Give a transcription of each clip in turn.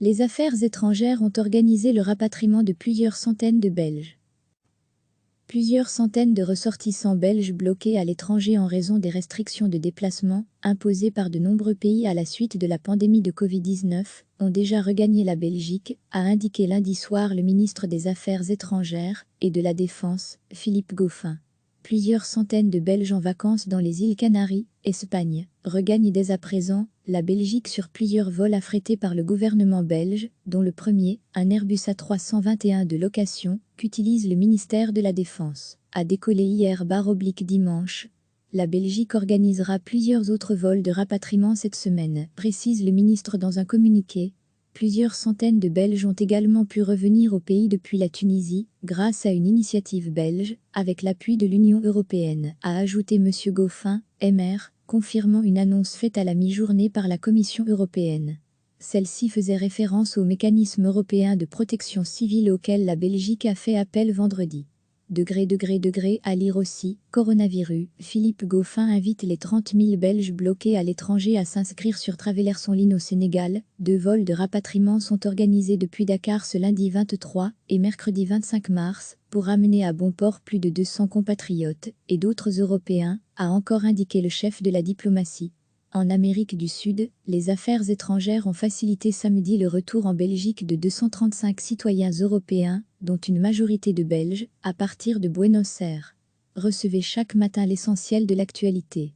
Les affaires étrangères ont organisé le rapatriement de plusieurs centaines de Belges. Plusieurs centaines de ressortissants belges bloqués à l'étranger en raison des restrictions de déplacement imposées par de nombreux pays à la suite de la pandémie de Covid-19 ont déjà regagné la Belgique, a indiqué lundi soir le ministre des Affaires étrangères et de la Défense, Philippe Goffin. Plusieurs centaines de Belges en vacances dans les îles Canaries, Espagne, regagnent dès à présent la Belgique sur plusieurs vols affrétés par le gouvernement belge, dont le premier, un Airbus A321 de location, qu'utilise le ministère de la Défense, a décollé hier dimanche. La Belgique organisera plusieurs autres vols de rapatriement cette semaine, précise le ministre dans un communiqué. Plusieurs centaines de Belges ont également pu revenir au pays depuis la Tunisie, grâce à une initiative belge, avec l'appui de l'Union européenne, a ajouté M. Goffin, MR, confirmant une annonce faite à la mi-journée par la Commission européenne. Celle-ci faisait référence au mécanisme européen de protection civile auquel la Belgique a fait appel vendredi. À lire aussi, coronavirus, Philippe Goffin invite les 30 000 Belges bloqués à l'étranger à s'inscrire sur Travelers-en-Ligne au Sénégal. 2 vols de rapatriement sont organisés depuis Dakar ce lundi 23 et mercredi 25 mars pour ramener à bon port plus de 200 compatriotes et d'autres Européens, a encore indiqué le chef de la diplomatie. En Amérique du Sud, les affaires étrangères ont facilité samedi le retour en Belgique de 235 citoyens européens, dont une majorité de Belges, à partir de Buenos Aires. Recevez chaque matin l'essentiel de l'actualité.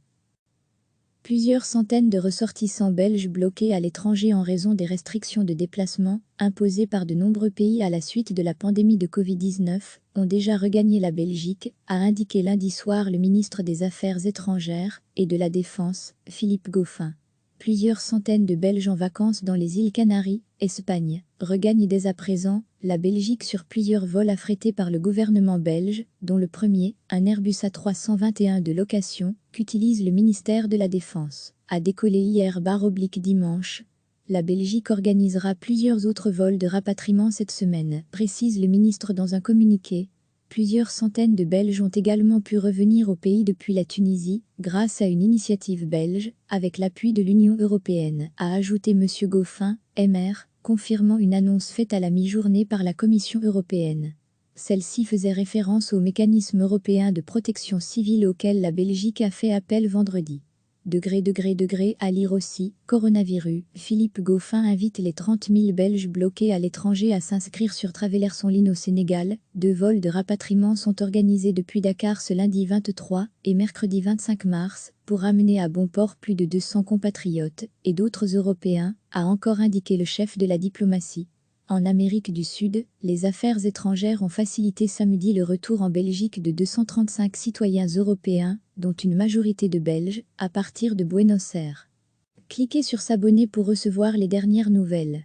Plusieurs centaines de ressortissants belges bloqués à l'étranger en raison des restrictions de déplacement imposées par de nombreux pays à la suite de la pandémie de Covid-19 ont déjà regagné la Belgique, a indiqué lundi soir le ministre des Affaires étrangères et de la Défense, Philippe Goffin. Plusieurs centaines de Belges en vacances dans les îles Canaries, Espagne, regagnent dès à présent la Belgique sur plusieurs vols affrétés par le gouvernement belge, dont le premier, un Airbus A321 de location, qu'utilise le ministère de la Défense, a décollé hier dimanche. La Belgique organisera plusieurs autres vols de rapatriement cette semaine, précise le ministre dans un communiqué. Plusieurs centaines de Belges ont également pu revenir au pays depuis la Tunisie, grâce à une initiative belge, avec l'appui de l'Union européenne, a ajouté M. Goffin, MR, confirmant une annonce faite à la mi-journée par la Commission européenne. Celle-ci faisait référence au mécanisme européen de protection civile auquel la Belgique a fait appel vendredi. À lire aussi, coronavirus, Philippe Goffin invite les 30 000 Belges bloqués à l'étranger à s'inscrire sur Travelers-en-Ligne au Sénégal. 2 vols de rapatriement sont organisés depuis Dakar ce lundi 23 et mercredi 25 mars pour ramener à bon port plus de 200 compatriotes et d'autres Européens, a encore indiqué le chef de la diplomatie. En Amérique du Sud, les affaires étrangères ont facilité samedi le retour en Belgique de 235 citoyens européens, dont une majorité de Belges, à partir de Buenos Aires. Cliquez sur s'abonner pour recevoir les dernières nouvelles.